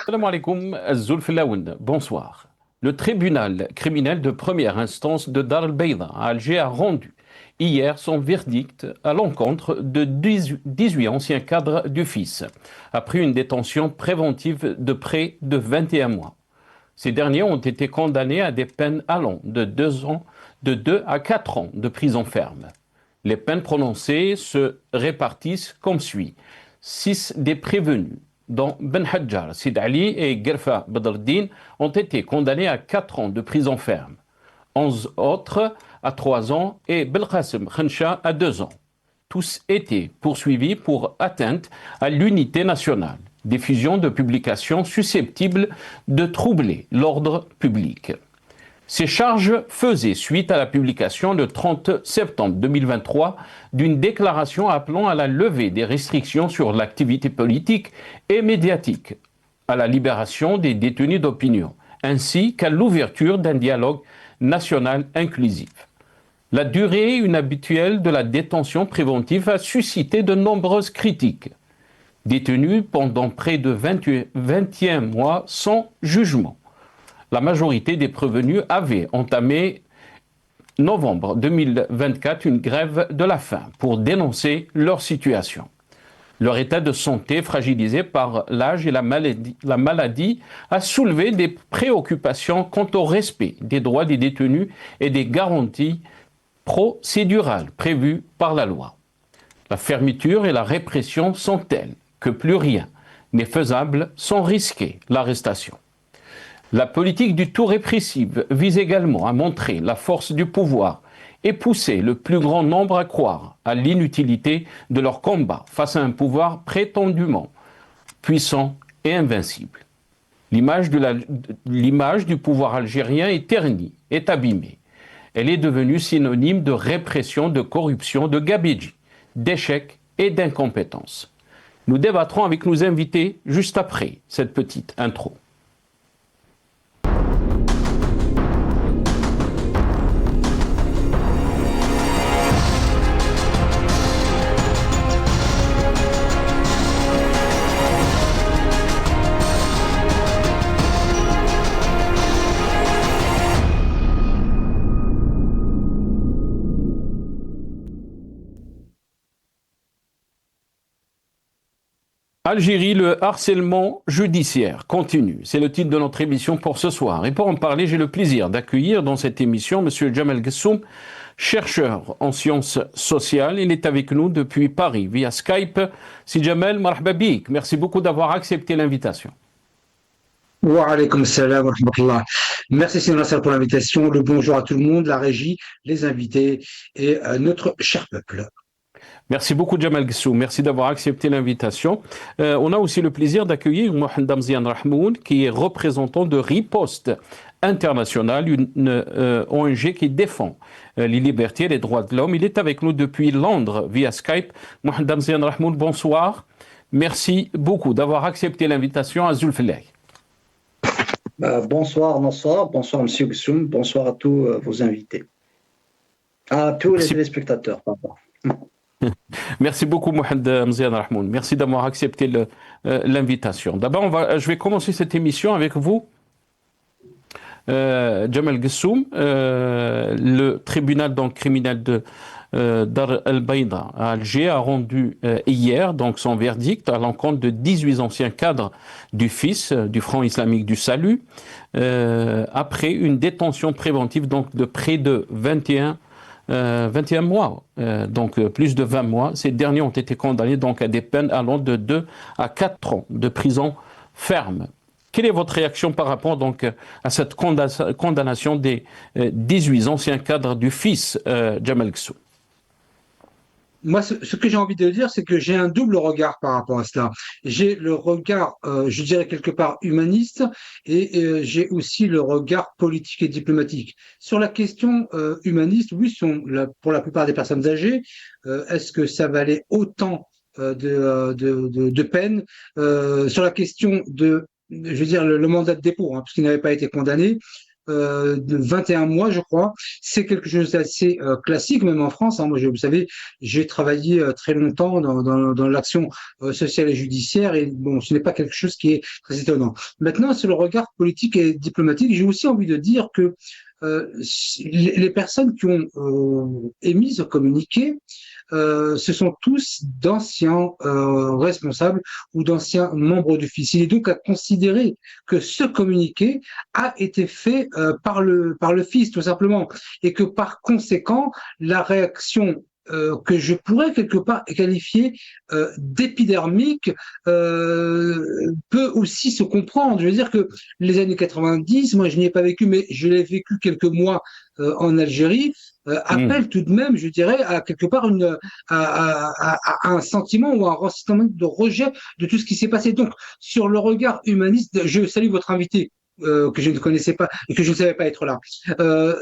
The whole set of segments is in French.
Salam alaikum, Zulf Laoun. Bonsoir. Le tribunal criminel de première instance de Dar el-Beida à Alger a rendu hier son verdict à l'encontre de 18 anciens cadres du FIS, après une détention préventive de près de 21 mois. Ces derniers ont été condamnés à des peines allant de 2 à 4 ans de prison ferme. Les peines prononcées se répartissent comme suit. 6 des prévenus, dont Ben Hadjar, Sid Ali et Gerfa Badreddine, ont été condamnés à 4 ans de prison ferme. 11 autres à 3 ans et Belkacem Khencha à 2 ans. Tous étaient poursuivis pour atteinte à l'unité nationale, diffusion de publications susceptibles de troubler l'ordre public. Ces charges faisaient suite à la publication le 30 septembre 2023 d'une déclaration appelant à la levée des restrictions sur l'activité politique et médiatique, à la libération des détenus d'opinion, ainsi qu'à l'ouverture d'un dialogue national inclusif. La durée inhabituelle de la détention préventive a suscité de nombreuses critiques. Détenus pendant près de 21 mois sans jugement. La majorité des prévenus avaient entamé novembre 2024 une grève de la faim pour dénoncer leur situation. Leur état de santé fragilisé par l'âge et la maladie a soulevé des préoccupations quant au respect des droits des détenus et des garanties procédurales prévues par la loi. La fermeture et la répression sont telles que plus rien n'est faisable sans risquer l'arrestation. La politique du tout répressive vise également à montrer la force du pouvoir et pousser le plus grand nombre à croire à l'inutilité de leur combat face à un pouvoir prétendument puissant et invincible. L'image du pouvoir algérien est ternie, est abîmée. Elle est devenue synonyme de répression, de corruption, de gabegie, d'échec et d'incompétence. Nous débattrons avec nos invités juste après cette petite intro. Algérie, le harcèlement judiciaire continue. C'est le titre de notre émission pour ce soir. Et pour en parler, j'ai le plaisir d'accueillir dans cette émission M. Djamel Gessoum, chercheur en sciences sociales. Il est avec nous depuis Paris via Skype. Si Djamel, marhaba bik. Merci beaucoup d'avoir accepté l'invitation. Wa alaykoum salam wa rahmatullah. Merci Sina Nasser pour l'invitation. Le bonjour à tout le monde, la régie, les invités et notre cher peuple. Merci beaucoup, Djamel Gessoum. Merci d'avoir accepté l'invitation. On a aussi le plaisir d'accueillir Mohamed Damzian Rahmoun, qui est représentant de Riposte International, une ONG qui défend les libertés et les droits de l'homme. Il est avec nous depuis Londres via Skype. Mohamed Damzian Rahmoun, bonsoir. Merci beaucoup d'avoir accepté l'invitation à Zulfilay. Bonsoir, Monsieur Gessoum. Bonsoir à tous vos invités. À tous les téléspectateurs, pardon. Merci beaucoup, Mohamed Mzian Rahmoun. Merci d'avoir accepté l'invitation. D'abord, je vais commencer cette émission avec vous, Djamel Gessoum. Le tribunal criminel de Dar el-Beida à Alger a rendu hier son verdict à l'encontre de 18 anciens cadres du FIS, du Front islamique du salut, après une détention préventive de près de 21 mois, plus de 20 mois. Ces derniers ont été condamnés à des peines allant de 2 à 4 ans de prison ferme. Quelle est votre réaction par rapport à cette condamnation des 18 anciens cadres du FIS, Djamel Gessoum? Moi, ce que j'ai envie de dire, c'est que j'ai un double regard par rapport à cela. J'ai le regard, je dirais quelque part humaniste, et j'ai aussi le regard politique et diplomatique. Sur la question humaniste, oui, pour la plupart des personnes âgées, est-ce que ça valait autant de peine? Sur la question je veux dire, le mandat de dépôt, puisqu'ils n'avaient pas été condamnés, de 21 mois, je crois. C'est quelque chose d'assez classique, même en France. Hein. Moi, vous savez, j'ai travaillé très longtemps dans l'action sociale et judiciaire, et bon, ce n'est pas quelque chose qui est très étonnant. Maintenant, sur le regard politique et diplomatique, j'ai aussi envie de dire que euh, les personnes qui ont émis ce communiqué, ce sont tous d'anciens responsables ou d'anciens membres du FIS. Il est donc à considérer que ce communiqué a été fait par le FIS, tout simplement, et que par conséquent, la réaction que je pourrais quelque part qualifier d'épidermique peut aussi se comprendre. Je veux dire que les années 90, moi je n'y ai pas vécu, mais je l'ai vécu quelques mois en Algérie, Hmm. appelle tout de même, je dirais, à quelque part à un sentiment ou un ressentiment de rejet de tout ce qui s'est passé. Donc, sur le regard humaniste, je salue votre invité que je ne connaissais pas et que je ne savais pas être là.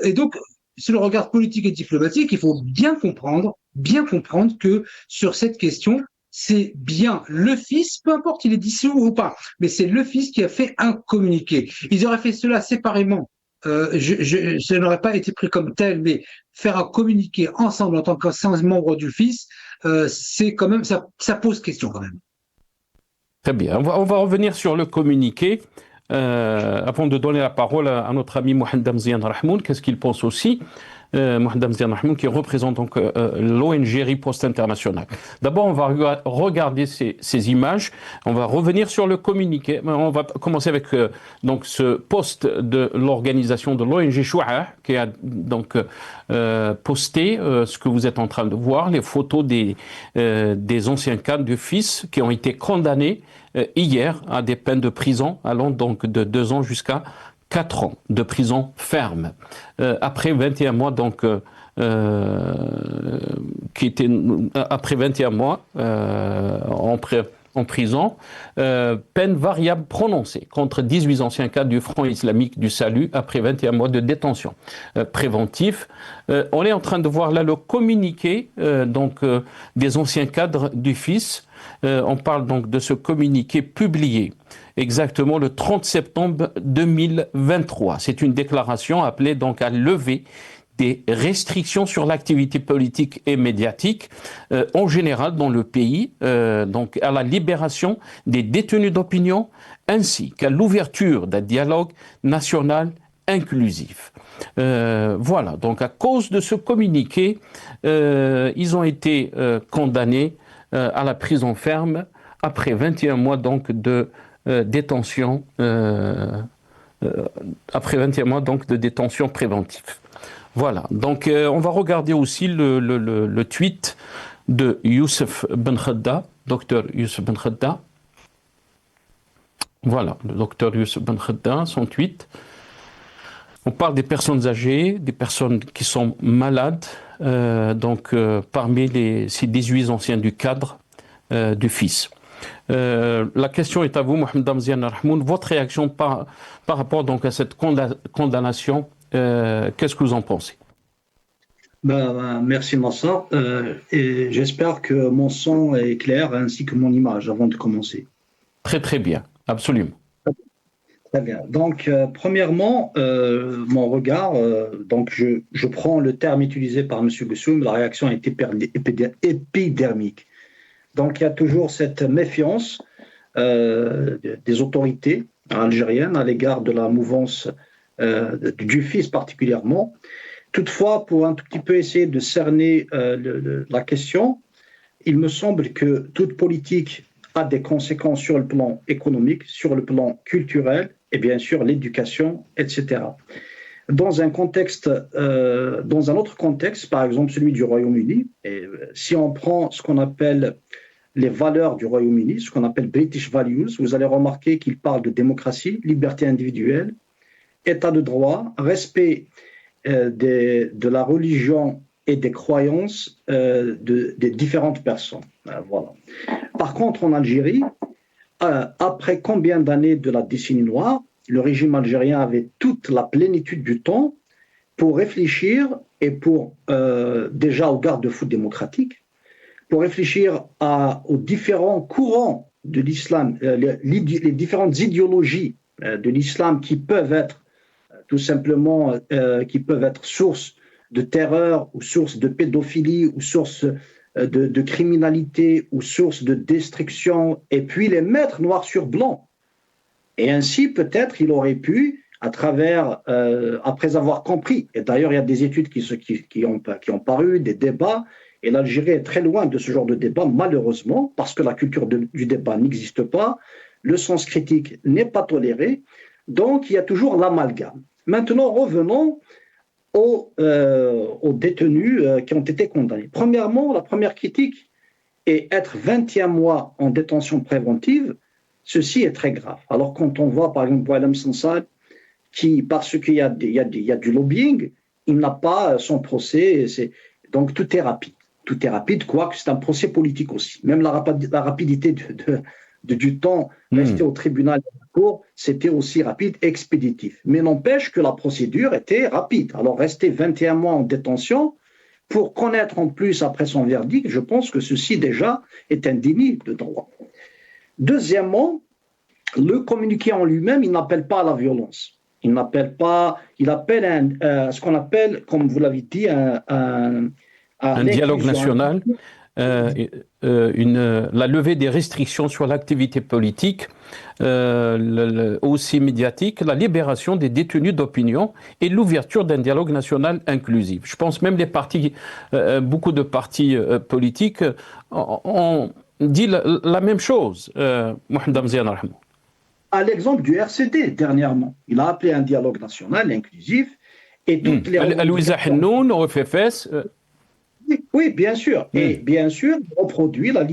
Et donc, sur le regard politique et diplomatique, il faut bien comprendre que sur cette question, c'est bien le fils, peu importe il est dissous ou pas, mais c'est le fils qui a fait un communiqué. Ils auraient fait cela séparément. Ça n'aurait pas été pris comme tel, mais faire un communiqué ensemble en tant qu'anciens membres du fils, c'est quand même ça pose question quand même. Très bien. On va revenir sur le communiqué. Avant de donner la parole à notre ami Mohamed Damzian Rahmoun, qu'est-ce qu'il pense aussi? Mohamed Damzian Rahmoun, qui représente donc l'ONG Riposte Internationale. D'abord, on va regarder ces images. On va revenir sur le communiqué. On va commencer avec donc ce post de l'organisation de l'ONG Chouaa, qui a donc posté ce que vous êtes en train de voir, les photos des anciens cadres du FIS qui ont été condamnés hier à des peines de prison allant donc de 2 ans jusqu'à 4 ans de prison ferme. Après 21 mois, donc, après 21 mois en prison, peine variable prononcée contre 18 anciens cadres du Front islamique du Salut après 21 mois de détention préventif. On est en train de voir là le communiqué des anciens cadres du FIS. On parle donc de ce communiqué publié exactement le 30 septembre 2023. C'est une déclaration appelée donc à lever des restrictions sur l'activité politique et médiatique en général dans le pays, donc à la libération des détenus d'opinion ainsi qu'à l'ouverture d'un dialogue national inclusif. Voilà, donc à cause de ce communiqué, ils ont été condamnés à la prison ferme après 21 mois donc de détention après 21 mois donc de détention préventive. Voilà, donc on va regarder aussi le tweet de Youssef Ben Khadda, docteur Youssef Ben Khadda. Voilà, le docteur Youssef Ben Khadda, son tweet. On parle des personnes âgées, des personnes qui sont malades, parmi ces 18 anciens du cadre du FIS. La question est à vous, Mohamed Damzian Rahmoun. Votre réaction par rapport donc à cette condamnation, qu'est-ce que vous en pensez? Merci Massa. Et j'espère que mon son est clair ainsi que mon image avant de commencer. Très très bien, absolument. Très bien. Donc, premièrement, mon regard, je prends le terme utilisé par M. Gussoum, la réaction est épidermique. Donc, il y a toujours cette méfiance des autorités algériennes à l'égard de la mouvance du FIS particulièrement. Toutefois, pour un tout petit peu essayer de cerner la question, il me semble que toute politique a des conséquences sur le plan économique, sur le plan culturel et bien sûr l'éducation, etc. Dans un autre contexte, par exemple celui du Royaume-Uni, et si on prend ce qu'on appelle les valeurs du Royaume-Uni, ce qu'on appelle British Values, vous allez remarquer qu'il parle de démocratie, liberté individuelle, état de droit, respect de la religion et des croyances des différentes personnes. Voilà. Par contre, en Algérie, après combien d'années de la décennie noire, le régime algérien avait toute la plénitude du temps pour réfléchir et pour, déjà aux garde-fous démocratiques, pour réfléchir aux différents courants de l'islam, les différentes idéologies de l'islam qui peuvent être tout simplement, qui peuvent être source de terreur ou source de pédophilie ou source de criminalité ou source de destruction, et puis les mettre noir sur blanc. Et ainsi, peut-être, il aurait pu, après avoir compris, et d'ailleurs, il y a des études qui ont paru, des débats, et l'Algérie est très loin de ce genre de débat, malheureusement, parce que la culture du débat n'existe pas, le sens critique n'est pas toléré, donc il y a toujours l'amalgame. Maintenant, revenons aux détenus qui ont été condamnés. Premièrement, la première critique est être 21 mois en détention préventive. Ceci est très grave. Alors, quand on voit, par exemple, Boualem Sansal, parce qu'il y a du lobbying, il n'a pas son procès. Donc, tout est rapide. Tout est rapide, quoique c'est un procès politique aussi. Même la rapidité du temps resté au tribunal de la cour, c'était aussi rapide, expéditif. Mais n'empêche que la procédure était rapide. Alors, rester 21 mois en détention, pour connaître en plus après son verdict, je pense que ceci déjà est un déni de droit. Deuxièmement, le communiqué en lui-même, il n'appelle pas à la violence. Il appelle ce qu'on appelle, comme vous l'avez dit, un dialogue national, la levée des restrictions sur l'activité politique, aussi médiatique, la libération des détenus d'opinion et l'ouverture d'un dialogue national inclusif. Je pense même beaucoup de partis politiques ont dit la même chose. Mohamed Amzian Rahmou. À l'exemple du RCD, dernièrement, il a appelé un dialogue national inclusif et toutes les... Louisa Hennoun, au FFS... Oui, bien sûr. Et bien sûr, on produit la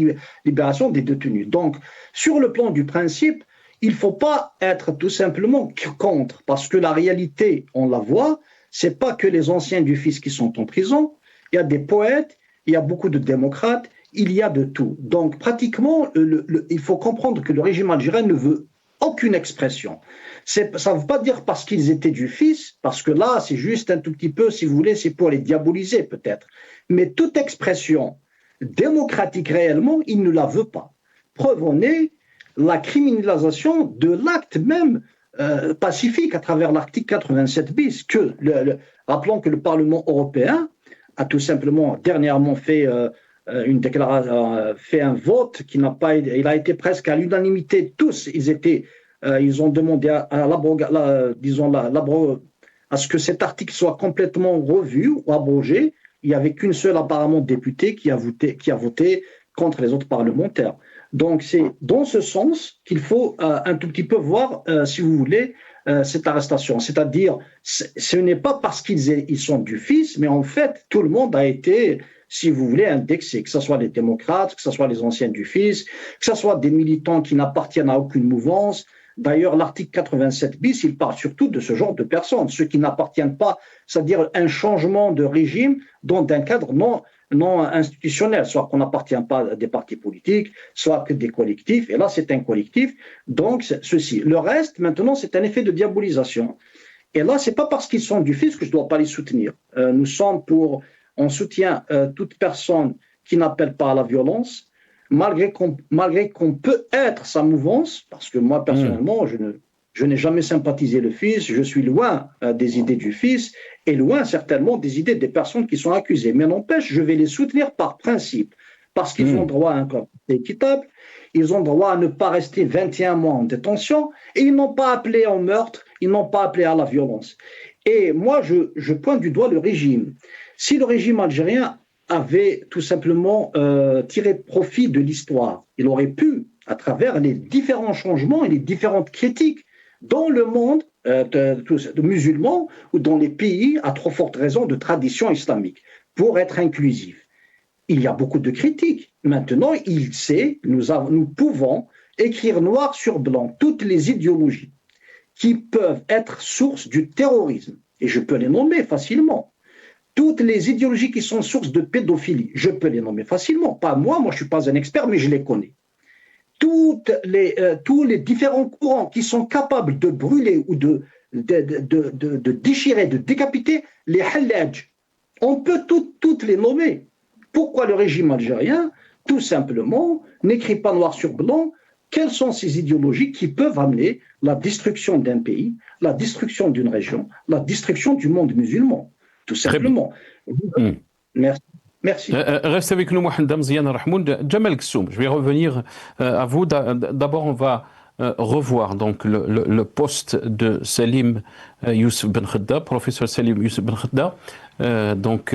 libération des détenus. Donc, sur le plan du principe, il ne faut pas être tout simplement contre, parce que la réalité, on la voit, ce n'est pas que les anciens du FIS qui sont en prison, il y a des poètes, il y a beaucoup de démocrates, il y a de tout. Donc, pratiquement, il faut comprendre que le régime algérien ne veut aucune expression. Ça ne veut pas dire parce qu'ils étaient du FIS, parce que là, c'est juste un tout petit peu, si vous voulez, c'est pour les diaboliser peut-être. Mais toute expression démocratique réellement, il ne la veut pas. Preuve en est la criminalisation de l'acte même pacifique à travers l'article 87 bis. Rappelons que le Parlement européen a tout simplement dernièrement fait une déclaration, fait un vote qui n'a pas, il a été presque à l'unanimité. Tous, ils ont demandé à ce que cet article soit complètement revu ou abrogé. Il n'y avait qu'une seule apparemment députée qui a voté contre les autres parlementaires. Donc c'est dans ce sens qu'il faut un tout petit peu voir, si vous voulez, cette arrestation. C'est-à-dire, ce n'est pas parce qu'ils sont du FIS, mais en fait, tout le monde a été, si vous voulez, indexé, que ce soit les démocrates, que ce soit les anciens du FIS, que ce soit des militants qui n'appartiennent à aucune mouvance. D'ailleurs, l'article 87 bis, il parle surtout de ce genre de personnes, ceux qui n'appartiennent pas, c'est-à-dire un changement de régime dans un cadre non institutionnel, soit qu'on n'appartient pas à des partis politiques, soit que des collectifs, et là c'est un collectif, donc ceci. Le reste, maintenant, c'est un effet de diabolisation. Et là, c'est pas parce qu'ils sont du FIS que je ne dois pas les soutenir. On soutient toute personne qui n'appelle pas à la violence, malgré qu'on peut être sa mouvance, parce que moi, personnellement, je n'ai jamais sympathisé le FIS, je suis loin des idées du FIS et loin certainement des idées des personnes qui sont accusées. Mais n'empêche, je vais les soutenir par principe, parce qu'ils ont droit à un corps équitable, ils ont droit à ne pas rester 21 mois en détention, et ils n'ont pas appelé au meurtre, ils n'ont pas appelé à la violence. Et moi, je pointe du doigt le régime. Si le régime algérien avait tout simplement tiré profit de l'histoire, il aurait pu, à travers les différents changements et les différentes critiques dans le monde de musulmans ou dans les pays à trop forte raison de tradition islamique, pour être inclusif. Il y a beaucoup de critiques. Maintenant, nous pouvons écrire noir sur blanc toutes les idéologies qui peuvent être source du terrorisme, et je peux les nommer facilement. Toutes les idéologies qui sont source de pédophilie, je peux les nommer facilement. Pas moi je ne suis pas un expert, mais je les connais. Tous les différents courants qui sont capables de brûler ou de déchirer, de décapiter les hallaj, on peut toutes les nommer. Pourquoi le régime algérien, tout simplement, n'écrit pas noir sur blanc quelles sont ces idéologies qui peuvent amener la destruction d'un pays, la destruction d'une région, la destruction du monde musulman, tout simplement. Merci. Merci. Reste avec nous, Mohamed Damzian Rahmoud. Jamal Kssoum, je vais revenir à vous. D'abord, on va revoir donc le poste de Salim Youssef Ben Khedda, professeur Salim Youssef Ben Khedda. Donc,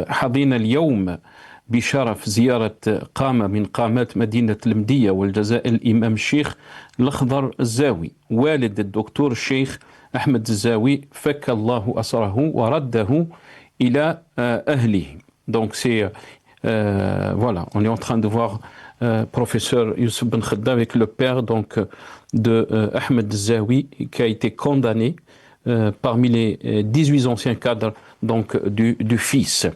حظينا اليوم بشرف زيارة قامة من قامات مدينة المدية والجزائر الإمام الشيخ الأخضر الزاوي والد الدكتور الشيخ أحمد الزاوي فك الله أسره ورده إلى أهله. Donc c'est voilà, on est en train de voir professeur Youssef Ben Khedda avec le père donc de Ahmed Zawi qui a été condamné parmi les 18 anciens cadres donc du fils.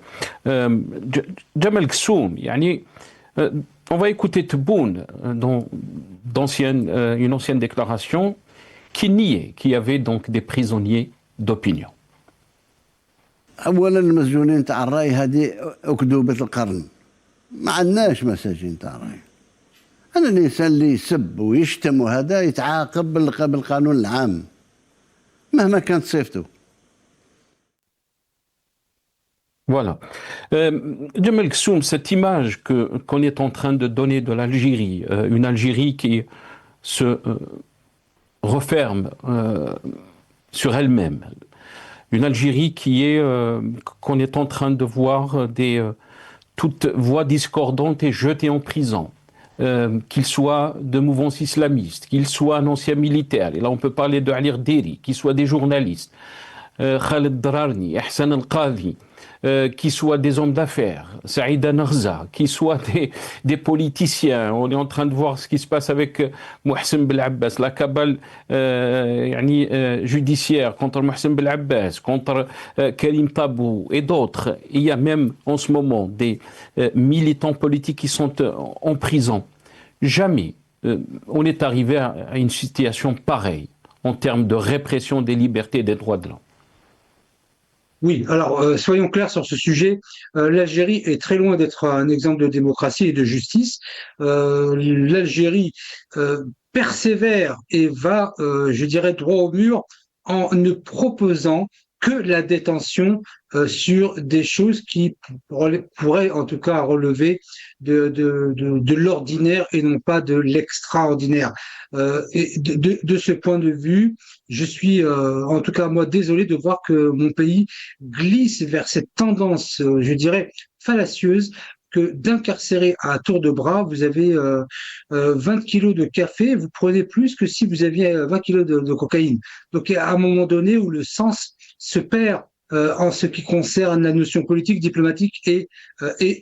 Jamal Kssoum, yani, on va écouter Tebboune une ancienne déclaration qui niait qu'il y avait donc des prisonniers d'opinion. اولا المسجونين تاع الراي هذه اكذوبه القرن، ما عندناش مساجين تاع الراي. انا الانسان اللي يسب ويشتم وهذا يتعاقب بالقانون العام مهما كانت صفته. Voilà. Jamal Kssoum, cette image qu'on est en train de donner de l'Algérie, une Algérie qui se referme sur elle-même, une Algérie qu'on est en train de voir toute voix discordante et jetée en prison, qu'il soit de mouvance islamiste, qu'il soit un ancien militaire, et là on peut parler de Ali Rderi, qu'il soit des journalistes, Khaled Drarni, Ahsan Al-Qadhi, qui soient des hommes d'affaires, Saïda Narza, qui soient des politiciens. On est en train de voir ce qui se passe avec Mohsen Belabbas, la cabale judiciaire contre Mohsen Belabbas, contre Karim Tabou et d'autres. Il y a même en ce moment des militants politiques qui sont en prison. Jamais on est arrivé à une situation pareille en termes de répression des libertés et des droits de l'homme. Oui, alors soyons clairs sur ce sujet. L'Algérie est très loin d'être un exemple de démocratie et de justice. L'Algérie persévère et va, je dirais, droit au mur en ne proposant que la détention sur des choses qui pourraient en tout cas relever de l'ordinaire et non pas de l'extraordinaire. Et de ce point de vue, je suis en tout cas moi désolé de voir que mon pays glisse vers cette tendance, je dirais, fallacieuse que d'incarcérer à tour de bras, vous avez 20 kilos de café, vous prenez plus que si vous aviez 20 kilos de cocaïne. Donc à un moment donné où le sens se perd en ce qui concerne la notion politique, diplomatique et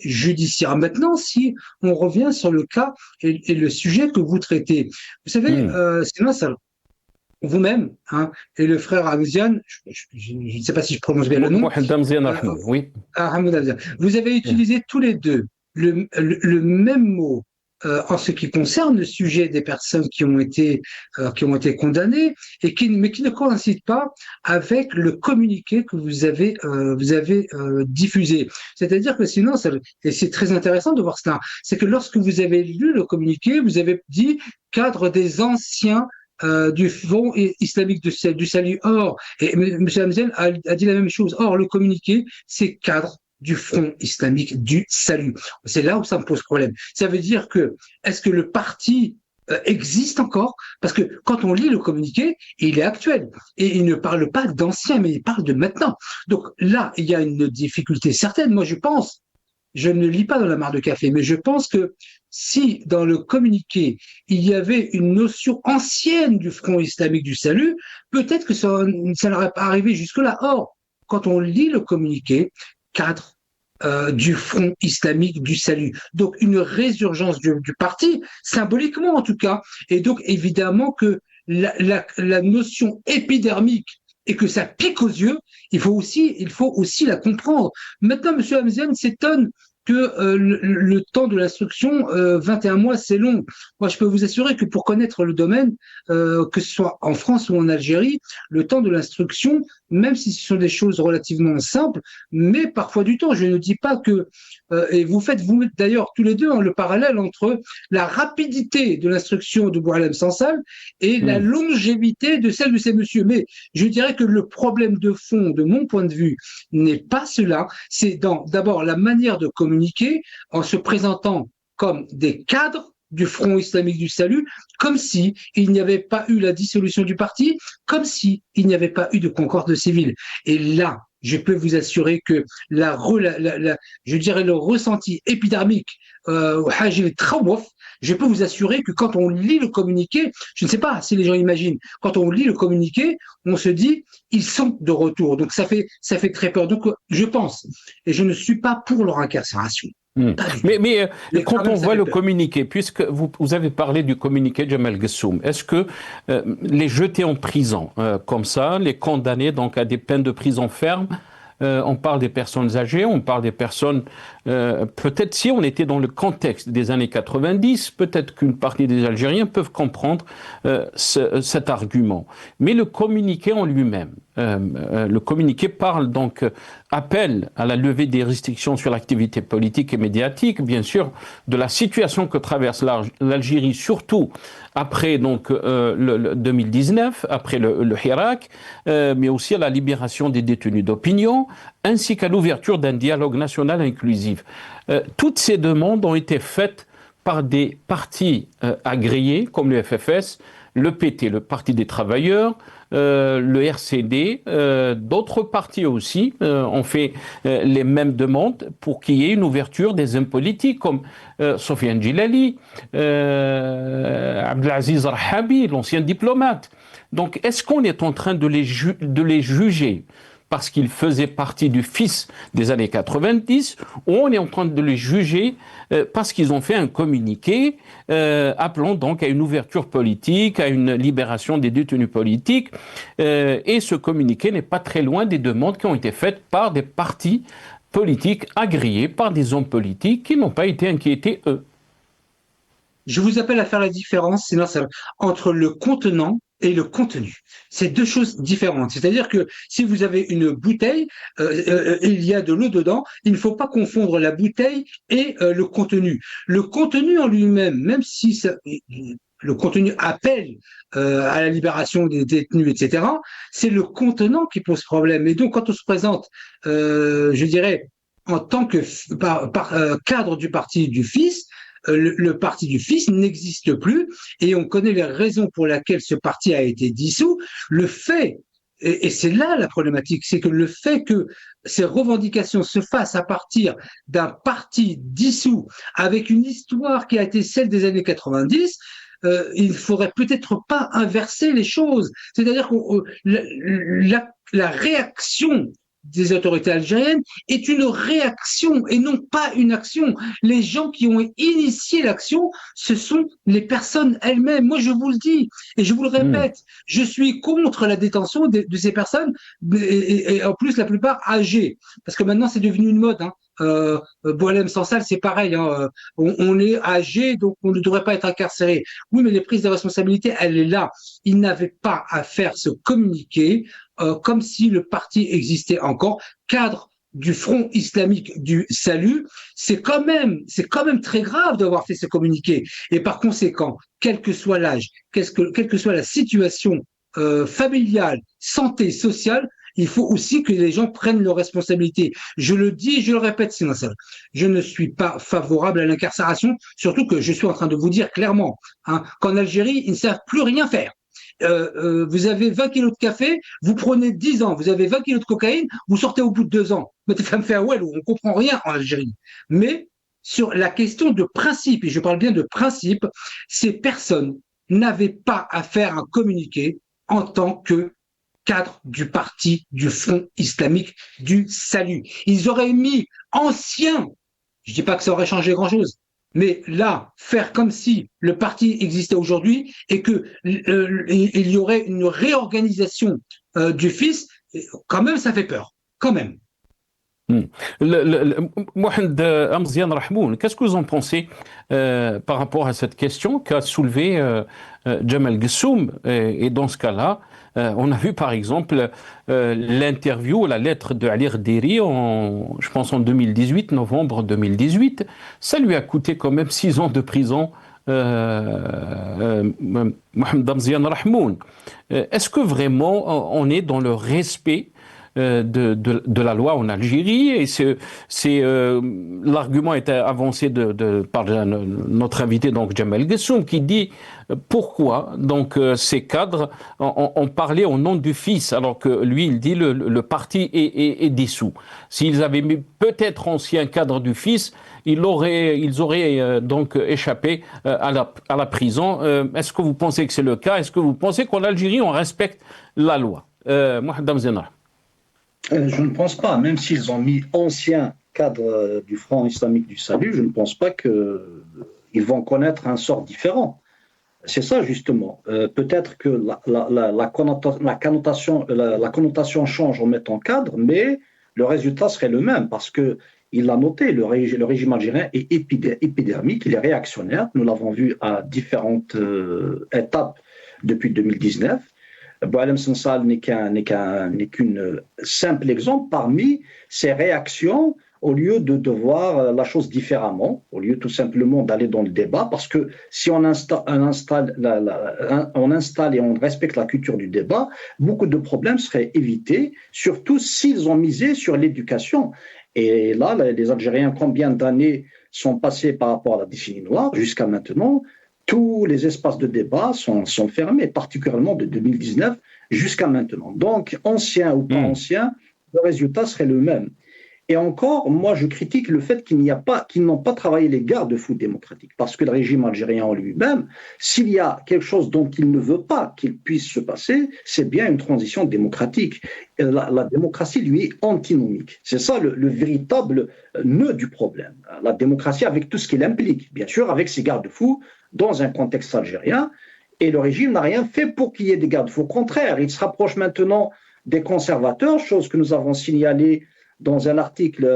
judiciaire. Maintenant, si on revient sur le cas et le sujet que vous traitez, vous savez, c'est vous-même et le frère Hamzian, je ne sais pas si je prononce bien le nom. Oui. Vous avez utilisé tous les deux le même mot en ce qui concerne le sujet des personnes qui ont été condamnées et mais qui ne coïncide pas avec le communiqué que vous avez diffusé. C'est-à-dire que sinon, et c'est très intéressant de voir cela, c'est que lorsque vous avez lu le communiqué, vous avez dit cadre des anciens du Front islamique du salut. Or, et M. Hamzian a dit la même chose. Or, le communiqué, c'est cadre du Front islamique du salut. C'est là où ça me pose problème. Ça veut dire que, est-ce que le parti existe encore? Parce que quand on lit le communiqué, il est actuel. Et il ne parle pas d'ancien, mais il parle de maintenant. Donc là, il y a une difficulté certaine. Moi, je ne lis pas dans la mare de café, mais je pense que si dans le communiqué, il y avait une notion ancienne du Front islamique du salut, peut-être que ça n'aurait pas arrivé jusque-là. Or, quand on lit le communiqué, cadre du Front islamique du salut. Donc, une résurgence du parti, symboliquement en tout cas. Et donc, évidemment que la notion épidermique et que ça pique aux yeux, il faut aussi la comprendre. Maintenant, M. Hamzian s'étonne que le temps de l'instruction, 21 mois, c'est long. Moi, je peux vous assurer que pour connaître le domaine, que ce soit en France ou en Algérie, le temps de l'instruction, même si ce sont des choses relativement simples, mais parfois du temps. Je ne dis pas que, et vous faites vous d'ailleurs tous les deux le parallèle entre la rapidité de l'instruction de Boualem Sansal et la longévité de celle de ces messieurs. Mais je dirais que le problème de fond, de mon point de vue, n'est pas cela. C'est d'abord la manière de communiquer en se présentant comme des cadres du Front islamique du salut, comme si il n'y avait pas eu la dissolution du parti, comme si il n'y avait pas eu de concorde civile. Et là, je peux vous assurer que je dirais le ressenti épidermique, je peux vous assurer que quand on lit le communiqué, je ne sais pas si les gens imaginent, quand on lit le communiqué, on se dit ils sont de retour. Donc ça fait très peur. Donc je pense, et je ne suis pas pour leur incarcération. Mais quand on voit le communiqué, puisque vous avez parlé du communiqué de Jamal Gessoum, est-ce que les jeter en prison comme ça, les condamner donc à des peines de prison ferme, on parle des personnes âgées, on parle des personnes... peut-être si on était dans le contexte des années 90, peut-être qu'une partie des Algériens peuvent comprendre cet argument. Mais le communiqué en lui-même, le communiqué parle donc, appelle à la levée des restrictions sur l'activité politique et médiatique, bien sûr, de la situation que traverse l'Algérie, surtout après donc le 2019, après le Hirak, mais aussi à la libération des détenus d'opinion, ainsi qu'à l'ouverture d'un dialogue national inclusif. Toutes ces demandes ont été faites par des partis agréés comme le FFS, le PT, le Parti des travailleurs, le RCD, d'autres partis aussi ont fait les mêmes demandes pour qu'il y ait une ouverture des hommes politiques comme Sofiane Djilali, Abdelaziz Rahabi, l'ancien diplomate. Donc est-ce qu'on est en train de les juger parce qu'ils faisaient partie du fils des années 90, ou on est en train de les juger parce qu'ils ont fait un communiqué appelant donc à une ouverture politique, à une libération des détenus politiques, et ce communiqué n'est pas très loin des demandes qui ont été faites par des partis politiques agréés, par des hommes politiques qui n'ont pas été inquiétés, eux. Je vous appelle à faire la différence, sinon entre le contenant et le contenu. C'est deux choses différentes. C'est-à-dire que si vous avez une bouteille, il y a de l'eau dedans, il ne faut pas confondre la bouteille et le contenu. Le contenu en lui-même, même si le contenu appelle à la libération des détenus, etc., c'est le contenant qui pose problème. Et donc, quand on se présente, je dirais, en tant que cadre du parti du fils, le parti du fils n'existe plus et on connaît les raisons pour lesquelles ce parti a été dissous. Le fait, et c'est là la problématique, c'est que le fait que ces revendications se fassent à partir d'un parti dissous avec une histoire qui a été celle des années 90, il ne faudrait peut-être pas inverser les choses. C'est-à-dire que la réaction des autorités algériennes est une réaction et non pas une action. Les gens qui ont initié l'action, ce sont les personnes elles-mêmes. Moi, je vous le dis et je vous le répète, je suis contre la détention de ces personnes et en plus la plupart âgées, parce que maintenant c'est devenu une mode. Boualem Sansal, c'est pareil. On est âgé, donc on ne devrait pas être incarcéré. Oui, mais les prises de responsabilité, elle est là. Ils n'avaient pas à faire ce communiqué comme si le parti existait encore, cadre du Front islamique du salut. C'est quand même très grave d'avoir fait ce communiqué. Et par conséquent, quel que soit l'âge, quelle que soit la situation familiale, santé, sociale, il faut aussi que les gens prennent leurs responsabilités. Je le dis et je le répète, sinon je ne suis pas favorable à l'incarcération, surtout que je suis en train de vous dire clairement qu'en Algérie, ils ne savent plus rien faire. Vous avez 20 kilos de café, vous prenez 10 ans, vous avez 20 kilos de cocaïne, vous sortez au bout de 2 ans. Mais ça me fait un well, on ne comprend rien en Algérie. Mais sur la question de principe, et je parle bien de principe, ces personnes n'avaient pas à faire un communiqué en tant que cadre du parti du Front islamique du salut. Ils auraient mis ancien, je ne dis pas que ça aurait changé grand-chose, mais là, faire comme si le parti existait aujourd'hui et que il y aurait une réorganisation du fils, quand même, ça fait peur. Quand même. Hmm. Mohamed Amzian Rahmoun, qu'est-ce que vous en pensez par rapport à cette question qu'a soulevée Jamal Gessoum? Et dans ce cas-là, on a vu par exemple l'interview, la lettre de Ali Rderi, je pense en 2018, novembre 2018. Ça lui a coûté quand même 6 ans de prison. Mohamed Amzian Rahmoun. Est-ce que vraiment on est dans le respect de la loi en Algérie? Et l'argument est avancé par notre invité, donc Jamal Gessoum, qui dit pourquoi donc ces cadres ont parlé au nom du fils, alors que lui, il dit le parti est dissous. S'ils avaient mis peut-être ancien cadre du fils, ils auraient donc échappé à la prison. Est-ce que vous pensez que c'est le cas? Est-ce que vous pensez qu'en Algérie, on respecte la loi? Mohamed Amzena. Je ne pense pas, même s'ils ont mis ancien cadre du Front islamique du salut, je ne pense pas qu'ils vont connaître un sort différent. C'est ça justement. Peut-être que la connotation change en mettant cadre, mais le résultat serait le même parce que il l'a noté, le régime algérien est épidermique, il est réactionnaire. Nous l'avons vu à différentes étapes depuis 2019. Boualem Sansal n'est qu'une simple exemple parmi ces réactions au lieu de voir la chose différemment, au lieu tout simplement d'aller dans le débat, parce que si on installe et on respecte la culture du débat, beaucoup de problèmes seraient évités, surtout s'ils ont misé sur l'éducation. Et là, les Algériens, combien d'années sont passées par rapport à la décennie noire jusqu'à maintenant? Tous les espaces de débat sont fermés, particulièrement de 2019 jusqu'à maintenant. Donc, ancien ou pas ancien, le résultat serait le même. Et encore, moi, je critique le fait qu'ils n'ont pas travaillé les garde-fous démocratiques, parce que le régime algérien en lui-même, s'il y a quelque chose dont il ne veut pas qu'il puisse se passer, c'est bien une transition démocratique. Et la démocratie, lui, est antinomique. C'est ça le véritable nœud du problème. La démocratie avec tout ce qu'elle implique, bien sûr, avec ses garde-fous, dans un contexte algérien, et le régime n'a rien fait pour qu'il y ait des garde-fous. Au contraire, il se rapproche maintenant des conservateurs, chose que nous avons signalée dans un article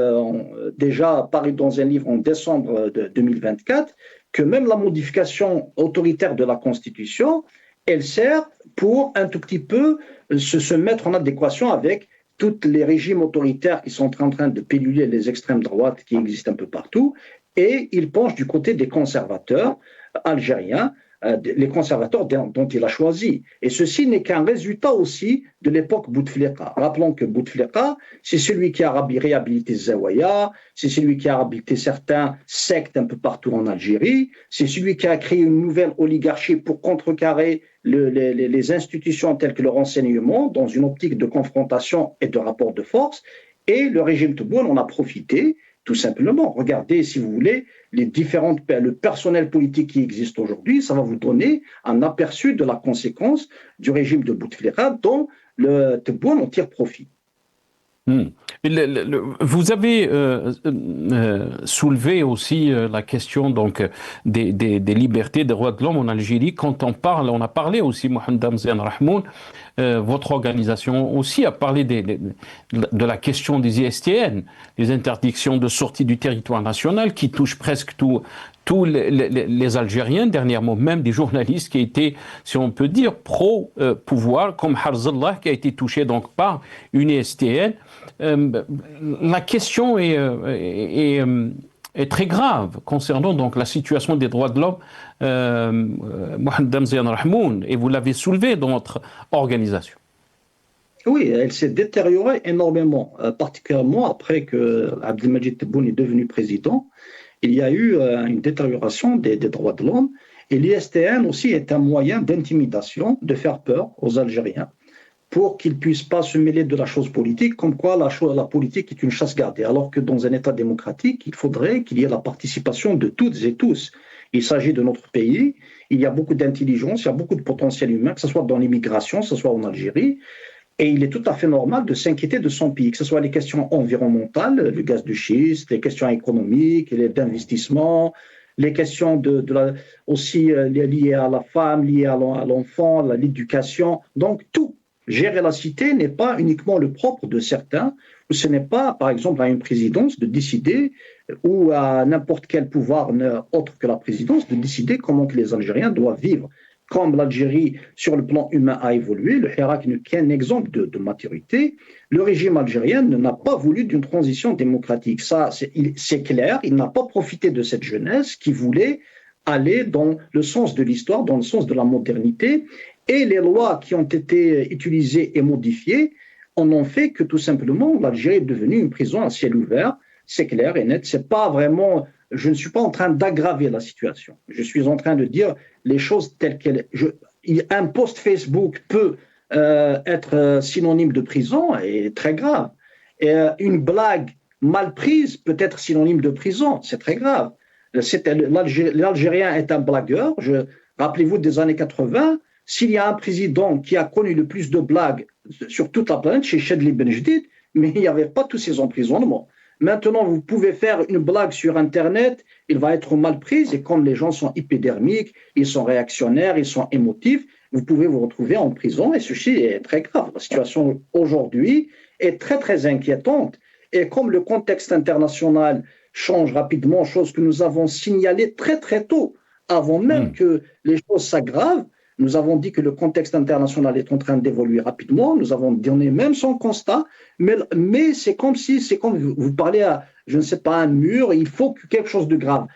déjà paru dans un livre en décembre 2024, que même la modification autoritaire de la Constitution, elle sert pour un tout petit peu se mettre en adéquation avec tous les régimes autoritaires qui sont en train de pilluler les extrêmes droites qui existent un peu partout, et il penche du côté des conservateurs algériens, les conservateurs dont il a choisi. Et ceci n'est qu'un résultat aussi de l'époque Bouteflika. Rappelons que Bouteflika, c'est celui qui a réhabilité Zaouaya, c'est celui qui a réhabilité certains sectes un peu partout en Algérie, c'est celui qui a créé une nouvelle oligarchie pour contrecarrer les institutions telles que le renseignement dans une optique de confrontation et de rapport de force. Et le régime Tebboune en a profité, tout simplement. Regardez, si vous voulez, le personnel politique qui existe aujourd'hui, ça va vous donner un aperçu de la conséquence du régime de Bouteflika dont le Tebboune en tire profit. Vous avez soulevé aussi la question donc des libertés, des droits de l'homme en Algérie. Quand on a parlé aussi, Mohamed Amzian Rahmoun, votre organisation aussi a parlé de la question des ISTN, des interdictions de sortie du territoire national qui touchent presque tous les Algériens, dernièrement même des journalistes qui étaient, si on peut dire, pro-pouvoir, comme Harzallah, qui a été touché donc par une ISTN. La question est très grave concernant donc la situation des droits de l'homme, Mohamed Amzian Rahmoun, et vous l'avez soulevé dans votre organisation. Oui, elle s'est détériorée énormément, particulièrement après que Abdelmadjid Tebboune est devenu président. Il y a eu une détérioration des droits de l'homme, et l'ISTN aussi est un moyen d'intimidation, de faire peur aux Algériens, pour qu'ils ne puissent pas se mêler de la chose politique, comme quoi la politique est une chasse gardée, alors que dans un État démocratique, il faudrait qu'il y ait la participation de toutes et tous. Il s'agit de notre pays, il y a beaucoup d'intelligence, il y a beaucoup de potentiel humain, que ce soit dans l'immigration, que ce soit en Algérie, et il est tout à fait normal de s'inquiéter de son pays, que ce soit les questions environnementales, le gaz de schiste, les questions économiques, d'investissement, les questions aussi liées à la femme, liées à l'enfant, à l'éducation, donc tout. Gérer la cité n'est pas uniquement le propre de certains, ou ce n'est pas, par exemple, à une présidence de décider, ou à n'importe quel pouvoir autre que la présidence, de décider comment que les Algériens doivent vivre. Comme l'Algérie, sur le plan humain, a évolué, le Hirak n'est qu'un exemple de maturité. Le régime algérien n'a pas voulu d'une transition démocratique. Ça, c'est clair. Il n'a pas profité de cette jeunesse qui voulait aller dans le sens de l'histoire, dans le sens de la modernité. Et les lois qui ont été utilisées et modifiées en ont fait que tout simplement l'Algérie est devenue une prison à ciel ouvert. C'est clair et net. C'est pas vraiment. Je ne suis pas en train d'aggraver la situation. Je suis en train de dire les choses telles qu'elles. Un post Facebook peut être synonyme de prison et très grave. Et une blague mal prise peut être synonyme de prison. C'est très grave. L'Algérien est un blagueur. Rappelez-vous des années 80. S'il y a un président qui a connu le plus de blagues sur toute la planète, c'est Chadli Benjedid, mais il n'y avait pas tous ces emprisonnements. Maintenant, vous pouvez faire une blague sur Internet, il va être mal prise, et comme les gens sont hypodermiques, ils sont réactionnaires, ils sont émotifs, vous pouvez vous retrouver en prison, et ceci est très grave. La situation aujourd'hui est très, très inquiétante, et comme le contexte international change rapidement, chose que nous avons signalée très, très tôt, avant même que les choses s'aggravent, nous avons dit que le contexte international est en train d'évoluer rapidement. Nous avons donné même son constat, mais c'est comme vous parlez à, je ne sais pas, un mur. Il faut que quelque chose de grave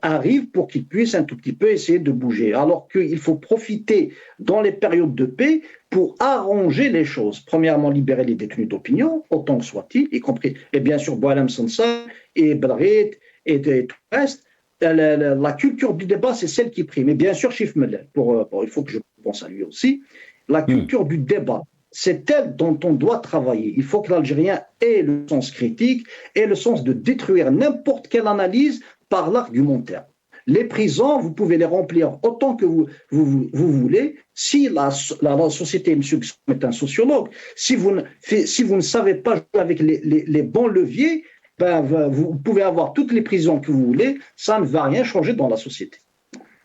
arrive pour qu'il puisse un tout petit peu essayer de bouger. Alors qu'il faut profiter dans les périodes de paix pour arranger les choses. Premièrement, libérer les détenus d'opinion, autant que soit-il, y compris, et bien sûr, Boualem Sansal et Belreit et tout le reste. La culture du débat, c'est celle qui prime. Et bien sûr, Chif Mellel, il faut que je pense à lui aussi. La culture du débat, c'est elle dont on doit travailler. Il faut que l'Algérien ait le sens critique et le sens de détruire n'importe quelle analyse par l'argumentaire. Les prisons, vous pouvez les remplir autant que vous voulez. Si la société, M. Gussoum est un sociologue, si vous ne savez pas jouer avec les bons leviers, vous pouvez avoir toutes les prisons que vous voulez, ça ne va rien changer dans la société.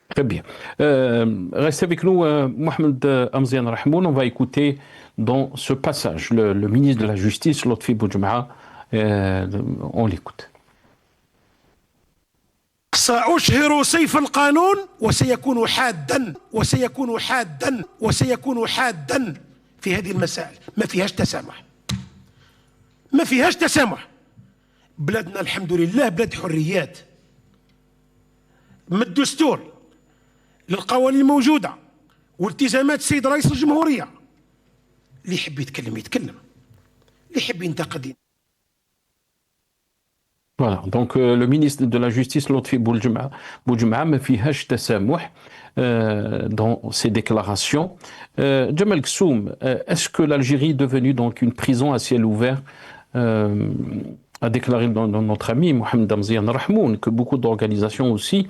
Très bien. Restez avec nous, Mohamed Amzian Rahmoun. On va écouter dans ce passage le ministre de la Justice, Lotfi Boudjema'a. On l'écoute. سأشهر سيف القانون وسيكون حادا وسيكون حادا وسيكون حادا في هذه المسائل. ما فيهاش تسامح. ما فيهاش تسامح. بلادنا الحمد لله بلاد حريات. من الدستور للقوانين الموجودة والتزامات السيد رئيس الجمهورية. اللي يحب يتكلم يتكلم. اللي يحب ينتقد. Voilà, donc le ministre de la Justice, Lotfi Boudjema'a, ما فيهاش تسامح dans ses déclarations. Djemal Gussoum, est-ce que l'Algérie est devenue donc une prison à ciel ouvert a déclaré dans notre ami Mohamed Amzian Rahmoun que beaucoup d'organisations aussi,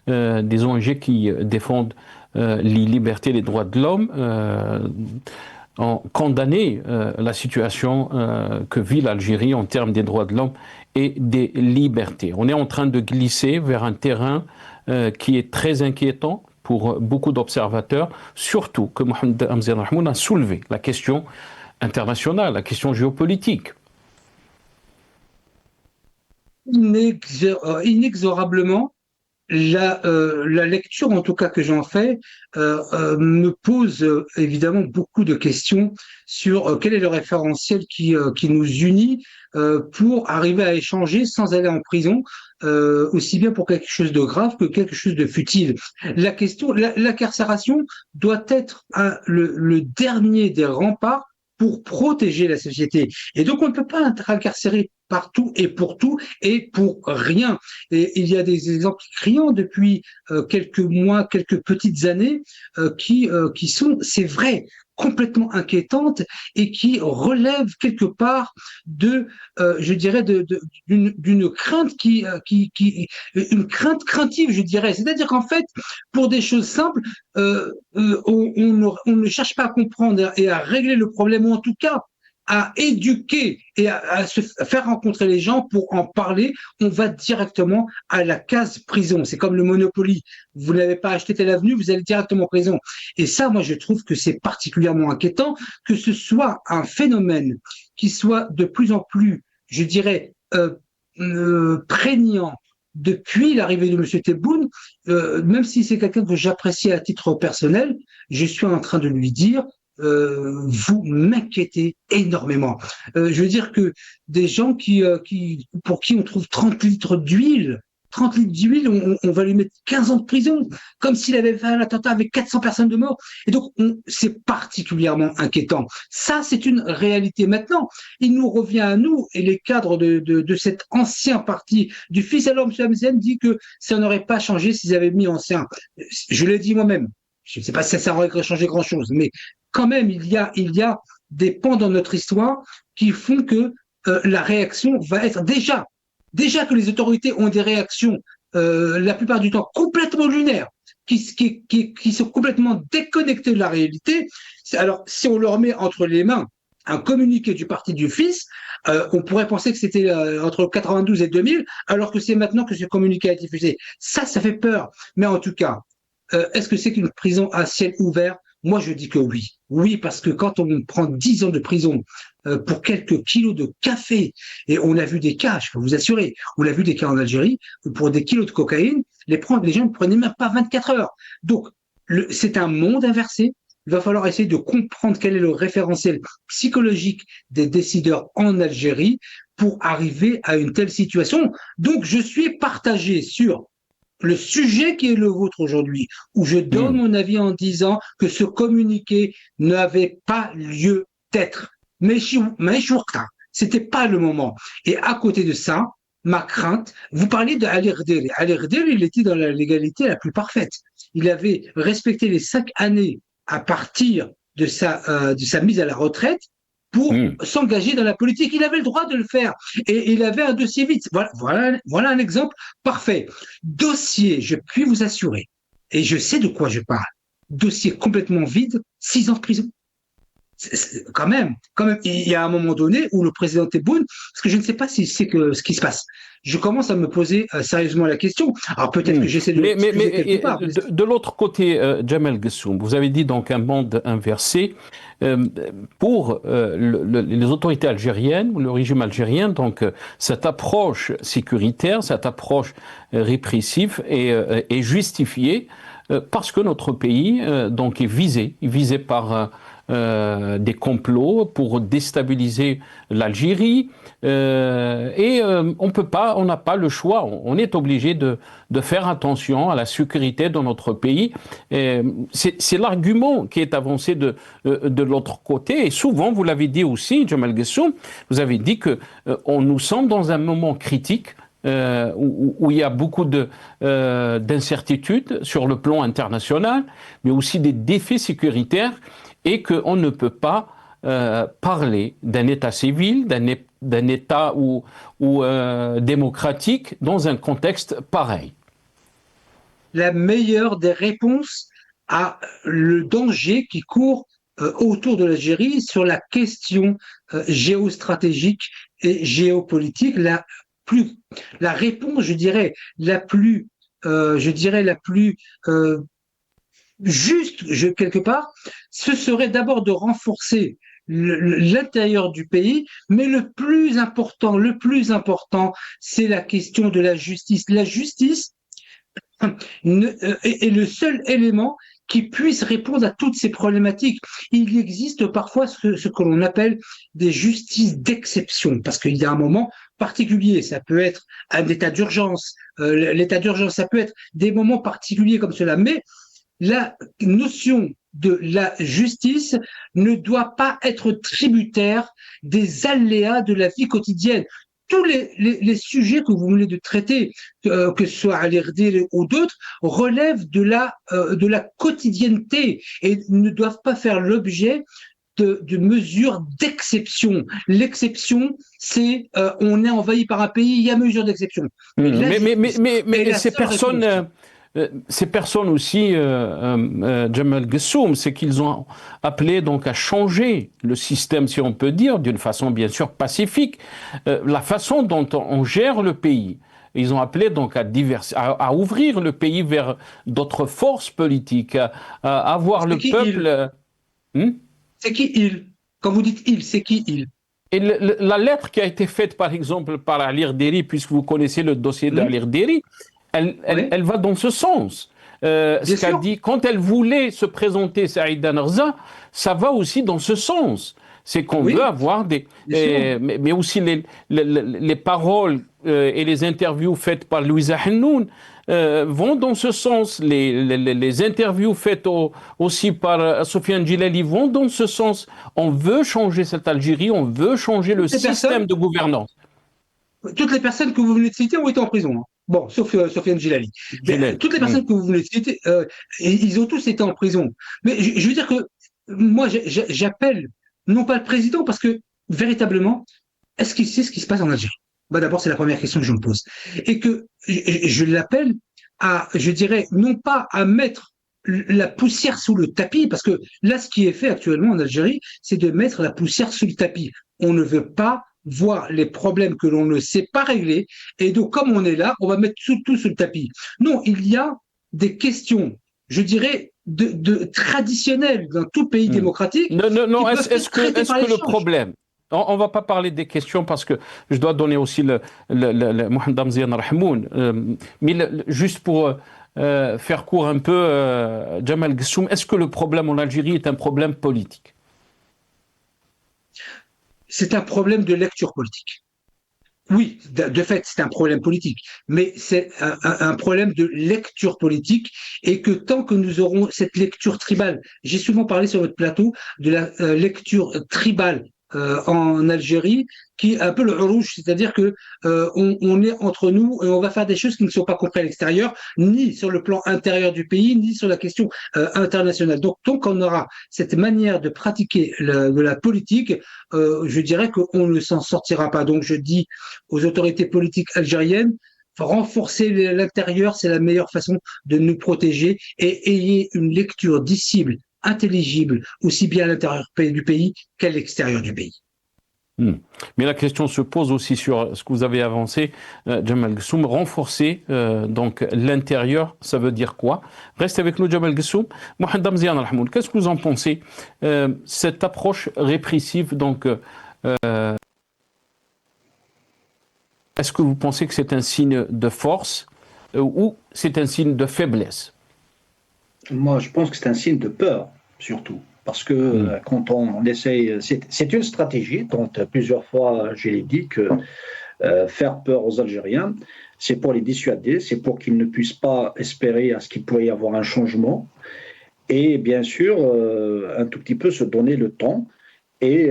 des ONG qui défendent les libertés et les droits de l'homme, ont condamné la situation que vit l'Algérie en termes des droits de l'homme et des libertés. On est en train de glisser vers un terrain qui est très inquiétant pour beaucoup d'observateurs, surtout que Mohamed Amzian Rahmoun a soulevé la question internationale, la question géopolitique. Inexorablement, la lecture, en tout cas que j'en fais, me pose évidemment beaucoup de questions sur quel est le référentiel qui nous unit pour arriver à échanger sans aller en prison, aussi bien pour quelque chose de grave que quelque chose de futile. La question, l'incarcération doit être le dernier des remparts pour protéger la société. Et donc, on ne peut pas être incarcéré partout et pour rien. Et il y a des exemples criants depuis quelques mois, quelques petites années qui sont, c'est vrai, complètement inquiétantes et qui relèvent quelque part je dirais, d'une crainte une crainte craintive, je dirais. C'est-à-dire qu'en fait, pour des choses simples, on ne cherche pas à comprendre et à régler le problème, ou en tout cas à éduquer et à faire rencontrer les gens pour en parler, on va directement à la case prison. C'est comme le Monopoly. Vous n'avez pas acheté telle avenue, vous allez directement en prison. Et ça, moi, je trouve que c'est particulièrement inquiétant que ce soit un phénomène qui soit de plus en plus, je dirais, prégnant depuis l'arrivée de M. Tebboune, même si c'est quelqu'un que j'apprécie à titre personnel, je suis en train de lui dire vous m'inquiétez énormément. Je veux dire que des gens pour qui on trouve 30 litres d'huile, on va lui mettre 15 ans de prison, comme s'il avait fait un attentat avec 400 personnes de morts. Et donc, c'est particulièrement inquiétant. Ça, c'est une réalité. Maintenant, il nous revient à nous et les cadres de cet ancien parti du fils. Alors, M. Hamzen dit que ça n'aurait pas changé s'ils avaient mis ancien. Je l'ai dit moi-même. Je ne sais pas si ça aurait changé grand-chose, mais quand même, il y a des pans dans notre histoire qui font que la réaction va être déjà que les autorités ont des réactions la plupart du temps complètement lunaires, qui sont complètement déconnectées de la réalité. Alors, si on leur met entre les mains un communiqué du parti du fils, on pourrait penser que c'était entre 92 et 2000, alors que c'est maintenant que ce communiqué a été diffusé. Ça fait peur. Mais en tout cas, est-ce que c'est qu'une prison à ciel ouvert? Moi, je dis que oui. Oui, parce que quand on prend 10 ans de prison pour quelques kilos de café, et on a vu des cas, je peux vous assurer, on a vu des cas en Algérie, pour des kilos de cocaïne, les gens ne prenaient même pas 24 heures. Donc, c'est un monde inversé. Il va falloir essayer de comprendre quel est le référentiel psychologique des décideurs en Algérie pour arriver à une telle situation. Donc, je suis partagé sur le sujet qui est le vôtre aujourd'hui, où je donne mon avis en disant que ce communiqué n'avait pas lieu d'être. Mais c'était pas le moment. Et à côté de ça, ma crainte, vous parlez de Ali Rderi. Ali Rderi, il était dans la légalité la plus parfaite. Il avait respecté les 5 années à partir de sa mise à la retraite pour s'engager dans la politique. Il avait le droit de le faire. Et il avait un dossier vide. Voilà un exemple parfait. Dossier, je puis vous assurer, et je sais de quoi je parle, dossier complètement vide, 6 ans de prison. Quand même, il y a un moment donné où le président Tebboune, parce que je ne sais pas si c'est ce qui se passe. Je commence à me poser sérieusement la question. Alors peut-être que j'essaie de l'excuser quelque part. De l'autre côté, Jamel Gessoum, vous avez dit donc un monde inversé. Pour les autorités algériennes ou le régime algérien, donc cette approche sécuritaire, cette approche répressive est justifiée parce que notre pays donc est visé par des complots pour déstabiliser l'Algérie et on n'a pas le choix, on est obligé de faire attention à la sécurité de notre pays. C'est l'argument qui est avancé de l'autre côté et souvent, vous l'avez dit aussi, Jamel Gessoum, vous avez dit que nous sommes dans un moment critique où il y a beaucoup d'incertitudes sur le plan international, mais aussi des défis sécuritaires et qu'on ne peut pas parler d'un État civil, d'un État démocratique dans un contexte pareil. La meilleure des réponses à le danger qui court autour de l'Algérie sur la question géostratégique et géopolitique, la réponse, je dirais, la plus juste, quelque part, ce serait d'abord de renforcer l'intérieur du pays, mais le plus important, c'est la question de la justice. La justice est le seul élément qui puisse répondre à toutes ces problématiques. Il existe parfois ce que l'on appelle des justices d'exception, parce qu'il y a un moment particulier, ça peut être un état d'urgence, l'état d'urgence, ça peut être des moments particuliers comme cela, mais la notion de la justice ne doit pas être tributaire des aléas de la vie quotidienne. Tous les sujets que vous venez de traiter, que ce soit à l'IRD ou d'autres, relèvent de la quotidienneté et ne doivent pas faire l'objet de mesures d'exception. L'exception, c'est on est envahi par un pays, il y a mesure d'exception. Mais ces personnes, ces personnes aussi, Jamal Gessoum, c'est qu'ils ont appelé donc à changer le système, si on peut dire, d'une façon bien sûr pacifique, la façon dont on gère le pays. Ils ont appelé donc à ouvrir le pays vers d'autres forces politiques, à avoir le peuple. C'est qui il? Quand vous dites il, c'est qui il? Et la lettre qui a été faite, par exemple, par Ali Rderi, puisque vous connaissez le dossier d'Ali Rderi, elle va dans ce sens. Ce qu'a dit, quand elle voulait se présenter Saïda Narza, ça va aussi dans ce sens. C'est qu'on veut avoir mais aussi les paroles et les interviews faites par Louisa Hennoun vont dans ce sens. Les interviews faites aussi par Sofiane Djilali vont dans ce sens. On veut changer cette Algérie, on veut changer le système de gouvernance. Toutes les personnes que vous venez de citer ont été en prison. Hein. Bon, sauf Sofiane Djilali. Toutes les personnes que vous venez de citer, ils ont tous été en prison. Mais je veux dire que moi, j'appelle non pas le président, parce que véritablement, est-ce qu'il sait ce qui se passe en Algérie? D'abord, c'est la première question que je me pose. Et que je l'appelle à, je dirais, non pas à mettre la poussière sous le tapis, parce que là, ce qui est fait actuellement en Algérie, c'est de mettre la poussière sous le tapis. On ne veut pas voir les problèmes que l'on ne sait pas régler, et donc comme on est là, on va mettre tout sous le tapis. Non, il y a des questions, je dirais, de traditionnelles dans tout pays démocratique. Non, est-ce que le problème, on ne va pas parler des questions parce que je dois donner aussi le Mohamed Amzian Rahmoun, mais juste pour faire court un peu, Jamal Gessoum, est-ce que le problème en Algérie est un problème politique? C'est un problème de lecture politique. Oui, de fait, c'est un problème politique, mais c'est un problème de lecture politique et que tant que nous aurons cette lecture tribale, j'ai souvent parlé sur votre plateau de la lecture tribale en Algérie, qui est un peu le rouge, c'est-à-dire que on est entre nous et on va faire des choses qui ne sont pas comprises à l'extérieur, ni sur le plan intérieur du pays, ni sur la question internationale. Donc, tant qu'on aura cette manière de pratiquer de la politique, je dirais qu'on ne s'en sortira pas. Donc, je dis aux autorités politiques algériennes, renforcer l'intérieur, c'est la meilleure façon de nous protéger et ayez une lecture dissible, intelligible, aussi bien à l'intérieur du pays qu'à l'extérieur du pays. Mais la question se pose aussi sur ce que vous avez avancé, Jamal Gessoum, renforcer donc l'intérieur, ça veut dire quoi? Restez avec nous, Jamal Gessoum. Mohamed Amzian Rahmoun, qu'est-ce que vous en pensez? Cette approche répressive, donc, est-ce que vous pensez que c'est un signe de force ou c'est un signe de faiblesse? Moi, je pense que c'est un signe de peur, surtout. Parce que quand on essaye, c'est une stratégie dont plusieurs fois je l'ai dit que faire peur aux Algériens, c'est pour les dissuader, c'est pour qu'ils ne puissent pas espérer à ce qu'il pourrait y avoir un changement et bien sûr un tout petit peu se donner le temps et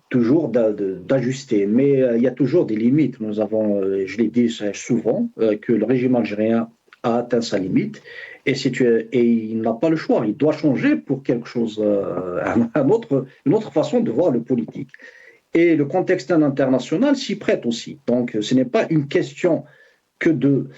toujours d'ajuster. Mais il y a toujours des limites. Nous avons, je l'ai dit souvent, que le régime algérien a atteint sa limite. Et il n'a pas le choix, il doit changer pour quelque chose, une autre façon de voir le politique. Et le contexte international s'y prête aussi. Donc ce n'est pas une question que de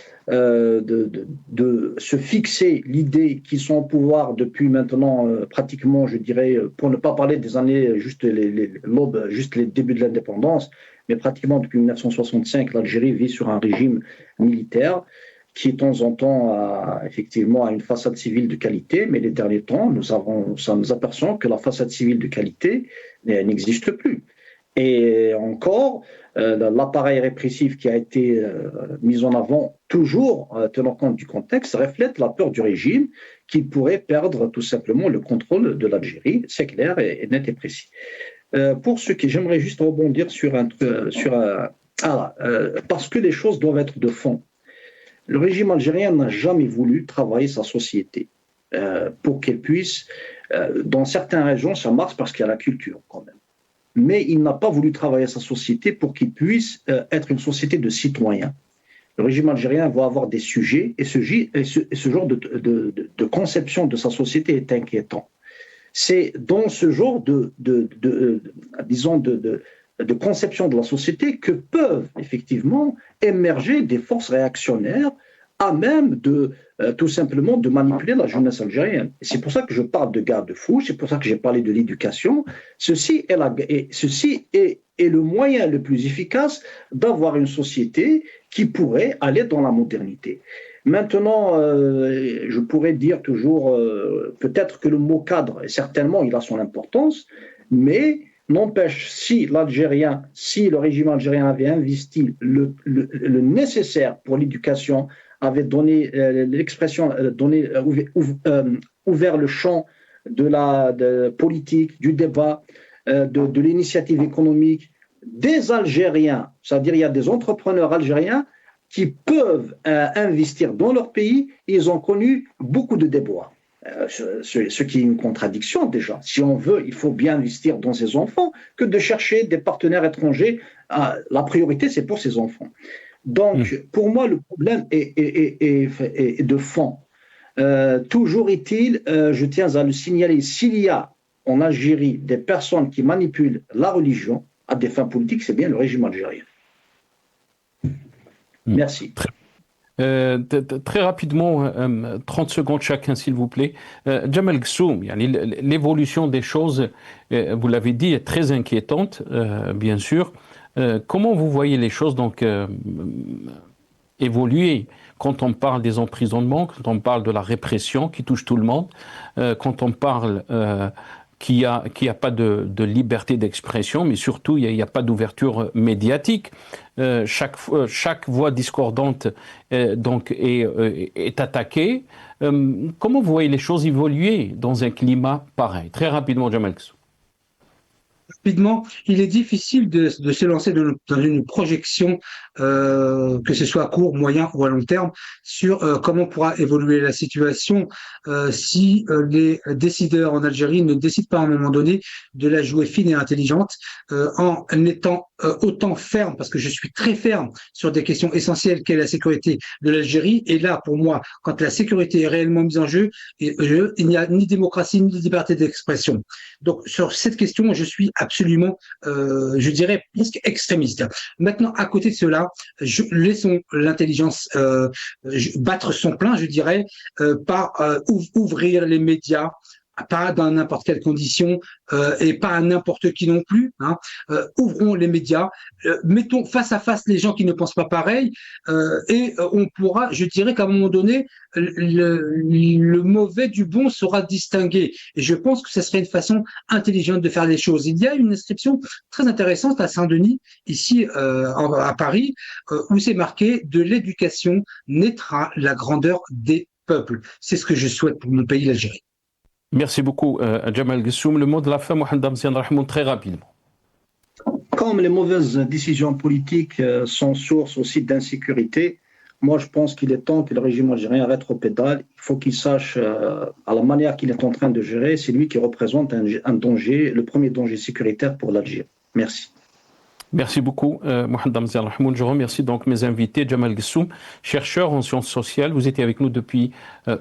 se fixer l'idée qu'ils sont au pouvoir depuis maintenant pratiquement, je dirais, pour ne pas parler des années, juste les débuts de l'indépendance, mais pratiquement depuis 1965, l'Algérie vit sur un régime militaire qui de temps en temps effectivement a une façade civile de qualité, mais les derniers temps, nous apercevons que la façade civile de qualité n'existe plus. Et encore, l'appareil répressif qui a été mis en avant, toujours tenant compte du contexte, reflète la peur du régime qui pourrait perdre tout simplement le contrôle de l'Algérie. C'est clair et net et précis. Pour ce qui, j'aimerais juste rebondir parce que les choses doivent être de fond. Le régime algérien n'a jamais voulu travailler sa société pour qu'elle puisse, dans certaines régions, ça marche parce qu'il y a la culture quand même. Mais il n'a pas voulu travailler sa société pour qu'il puisse être une société de citoyens. Le régime algérien va avoir des sujets et ce genre de conception de sa société est inquiétant. C'est dans ce genre de conception de la société que peuvent effectivement émerger des forces réactionnaires à même de tout simplement de manipuler la jeunesse algérienne. Et c'est pour ça que je parle de garde-fou, c'est pour ça que j'ai parlé de l'éducation. Ceci est le moyen le plus efficace d'avoir une société qui pourrait aller dans la modernité. Maintenant, je pourrais dire toujours, peut-être que le mot cadre, et certainement il a son importance, mais n'empêche, si le régime algérien avait investi le nécessaire pour l'éducation, avait donné ouvert le champ de la politique, du débat, de l'initiative économique, des Algériens, c'est-à-dire il y a des entrepreneurs algériens qui peuvent investir dans leur pays, ils ont connu beaucoup de déboires. Ce qui est une contradiction déjà. Si on veut, il faut bien investir dans ses enfants que de chercher des partenaires étrangers. La priorité, c'est pour ses enfants. Donc, pour moi, le problème est de fond. Toujours est-il, je tiens à le signaler, s'il y a en Algérie des personnes qui manipulent la religion à des fins politiques, c'est bien le régime algérien. Merci. Très rapidement, 30 secondes chacun, s'il vous plaît. Jamal Ghassoum, l'évolution des choses, vous l'avez dit, est très inquiétante, bien sûr. Comment vous voyez les choses donc évoluer quand on parle des emprisonnements, quand on parle de la répression qui touche tout le monde, quand on parle qu'il n'y a pas de liberté d'expression, mais surtout il n'y a pas d'ouverture médiatique. Chaque voix discordante donc est attaquée. Comment vous voyez les choses évoluer dans un climat pareil? Très rapidement, Jamal Ghassoum. Rapidement, il est difficile de se lancer dans une projection, que ce soit à court, moyen ou à long terme, sur comment pourra évoluer la situation si les décideurs en Algérie ne décident pas à un moment donné de la jouer fine et intelligente en étant autant ferme, parce que je suis très ferme sur des questions essentielles qu'est la sécurité de l'Algérie. Et là, pour moi, quand la sécurité est réellement mise en jeu, il n'y a ni démocratie ni liberté d'expression. Donc, sur cette question, je suis absolument, je dirais, presque extrémiste. Maintenant, à côté de cela, laissons l'intelligence battre son plein, je dirais, par ouvrir les médias, pas dans n'importe quelle condition et pas à n'importe qui non plus. Ouvrons les médias, mettons face à face les gens qui ne pensent pas pareil et on pourra, je dirais qu'à un moment donné, le mauvais du bon sera distingué. Et je pense que ce serait une façon intelligente de faire les choses. Il y a une inscription très intéressante à Saint-Denis, ici à Paris, où c'est marqué « De l'éducation naîtra la grandeur des peuples ». C'est ce que je souhaite pour mon pays, l'Algérie. Merci beaucoup, Jamal Ghassoum. Le mot de la fin, Mohamed Amzian Rahmoun, très rapidement. Comme les mauvaises décisions politiques sont source aussi d'insécurité, moi je pense qu'il est temps que le régime algérien rétropédale. Il faut qu'il sache, à la manière qu'il est en train de gérer, c'est lui qui représente un danger, le premier danger sécuritaire pour l'Algérie. Merci. Merci beaucoup, Mohamed Amzian Rahmoun. Je remercie donc mes invités. Jamal Ghassoum, chercheur en sciences sociales. Vous étiez avec nous depuis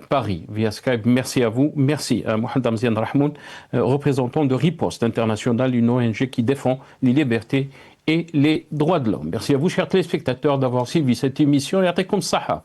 Paris, via Skype. Merci à vous. Merci à Mohamed Amzian Rahmoun, représentant de Riposte International, une ONG qui défend les libertés et les droits de l'homme. Merci à vous, chers téléspectateurs, d'avoir suivi cette émission. Et à comme ça.